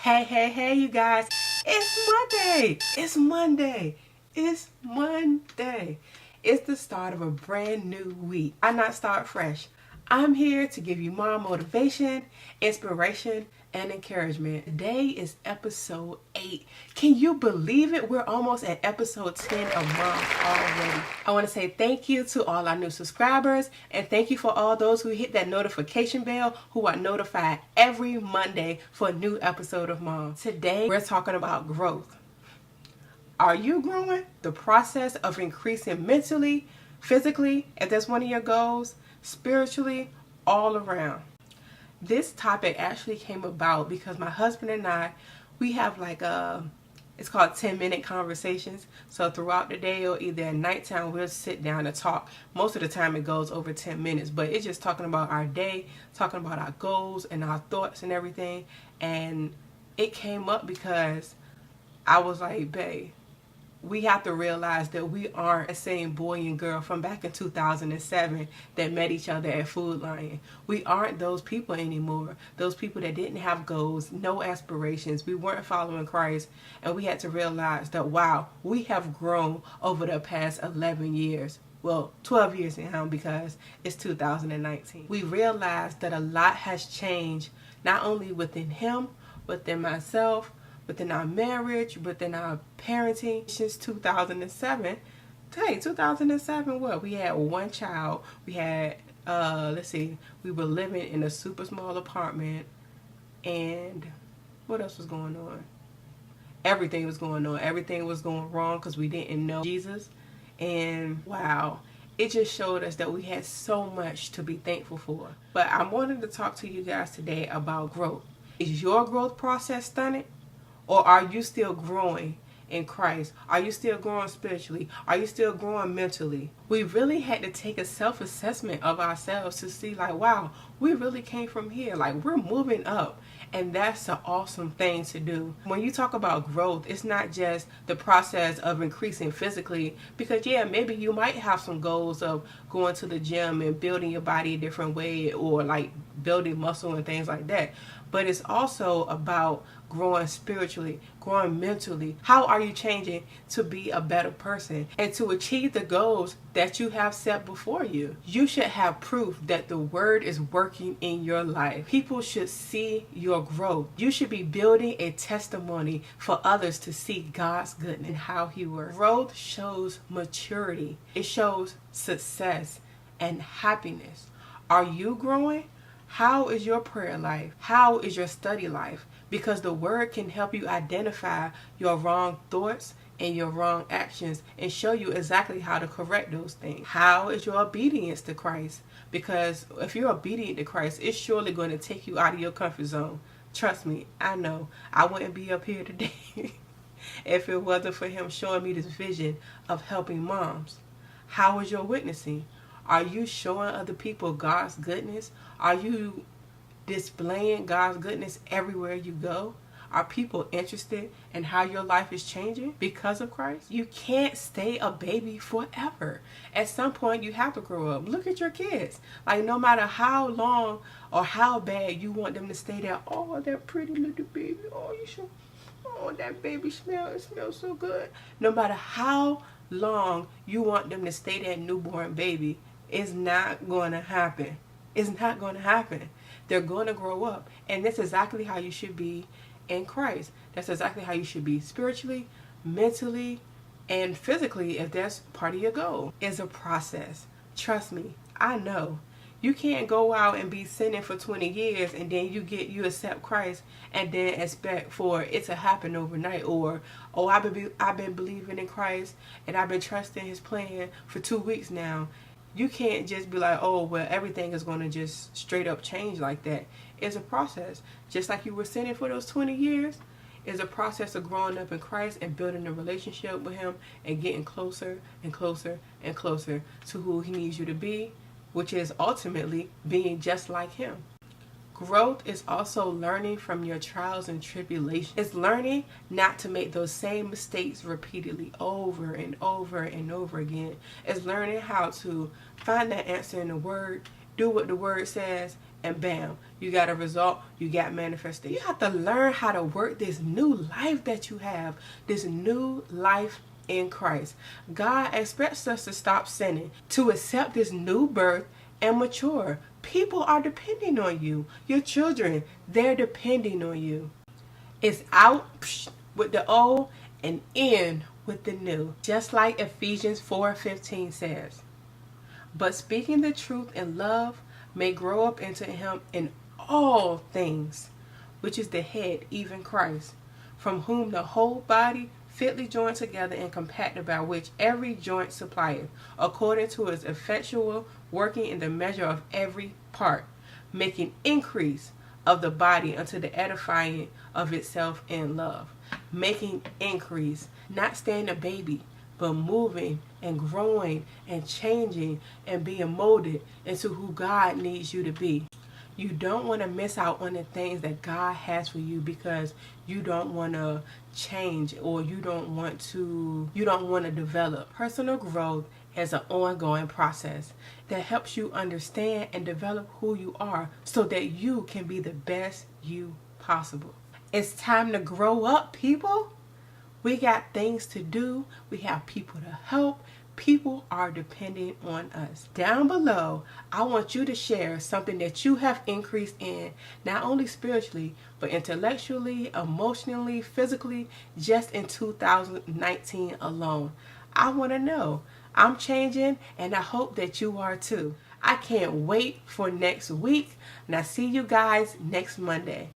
Hey, you guys. It's Monday. It's Monday. It's Monday. It's the start of a brand new week. Why not start fresh? I'm here to give you more motivation, inspiration, and encouragement. Today is episode 8. Can you believe it? We're almost at episode 10 of M.O.M already. I want to say thank you to all our new subscribers, and thank you for all those who hit that notification bell, who are notified every Monday for a new episode of M.O.M. Today, we're talking about growth. Are you growing? The process of increasing mentally, physically, if that's one of your goals, spiritually, all around. This topic actually came about because my husband and I, we have it's called 10-minute conversations. So throughout the day or either at nighttime, we'll sit down and talk. Most of the time it goes over 10 minutes, but it's just talking about our day, talking about our goals and our thoughts and everything. And it came up because I was like, babe, we have to realize that we aren't the same boy and girl from back in 2007 that met each other at Food Lion. We aren't those people anymore. Those people that didn't have goals, no aspirations. We weren't following Christ. And we had to realize that, wow, we have grown over the past 11 years. Well, 12 years now because it's 2019. We realized that a lot has changed, not only within him, within myself, within our marriage, within our parenting. Since 2007, hey, 2007, what? We had one child. We had, we were living in a super small apartment. And what else was going on? Everything was going on. Everything was going wrong because we didn't know Jesus. And wow, it just showed us that we had so much to be thankful for. But I wanted to talk to you guys today about growth. Is your growth process stunted? Or are you still growing in Christ? Are you still growing spiritually? Are you still growing mentally? We really had to take a self-assessment of ourselves to see like, wow, we really came from here. Like, we're moving up. And that's an awesome thing to do. When you talk about growth, it's not just the process of increasing physically. Because yeah, maybe you might have some goals of going to the gym and building your body a different way, or like building muscle and things like that. But it's also about growing spiritually, growing mentally. How are you changing to be a better person and to achieve the goals that you have set before you? You should have proof that the word is working in your life. People should see your growth. You should be building a testimony for others to see God's goodness and how he works. Growth shows maturity. It shows success and happiness. Are you growing? How is your prayer life? How is your study life? Because the word can help you identify your wrong thoughts and your wrong actions and show you exactly how to correct those things. How is your obedience to Christ? Because if you're obedient to Christ, it's surely going to take you out of your comfort zone. Trust me, I know. I wouldn't be up here today if it wasn't for him showing me this vision of helping moms. How is your witnessing? Are you showing other people God's goodness? Are you displaying God's goodness everywhere you go? Are people interested in how your life is changing because of Christ? You can't stay a baby forever. At some point, you have to grow up. Look at your kids. Like, no matter how long or how bad you want them to stay there. Oh, that pretty little baby. Oh, you should. Oh, that baby it smells so good. No matter how long you want them to stay that newborn baby, it's not going to happen. It's not going to happen. They're going to grow up. And that's exactly how you should be in Christ. That's exactly how you should be spiritually, mentally, and physically, if that's part of your goal. It's a process. Trust me, I know. You can't go out and be sinning for 20 years and then you accept Christ and then expect for it to happen overnight. Or, oh, I've been believing in Christ and I've been trusting his plan for 2 weeks now. You can't just be like, oh, well, everything is going to just straight up change like that. It's a process. Just like you were sinning for those 20 years, it's a process of growing up in Christ and building a relationship with him and getting closer and closer and closer to who he needs you to be, which is ultimately being just like him. Growth is also learning from your trials and tribulations. It's learning not to make those same mistakes repeatedly over and over and over again. It's learning how to find that answer in the word, do what the word says, and bam, you got a result, you got manifestation. You have to learn how to work this new life that you have, this new life in Christ. God expects us to stop sinning, to accept this new birth and mature. People are depending on you. Your children, they're depending on you. It's out with the old and in with the new. Just like Ephesians 4:15 says. But speaking the truth in love may grow up into him in all things, which is the head, even Christ, from whom the whole body fitly joined together and compacted by which every joint supplieth, according to its effectual working in the measure of every part, making increase of the body unto the edifying of itself in love. Making increase, not staying a baby, but moving and growing and changing and being molded into who God needs you to be. You don't want to miss out on the things that God has for you because you don't want to change, or you don't want to develop. Personal growth is an ongoing process that helps you understand and develop who you are so that you can be the best you possible. It's time to grow up, people. We got things to do. We have people to help. People are depending on us. Down below, I want you to share something that you have increased in, not only spiritually, but intellectually, emotionally, physically, just in 2019 alone. I want to know. I'm changing, and I hope that you are too. I can't wait for next week, and I see you guys next Monday.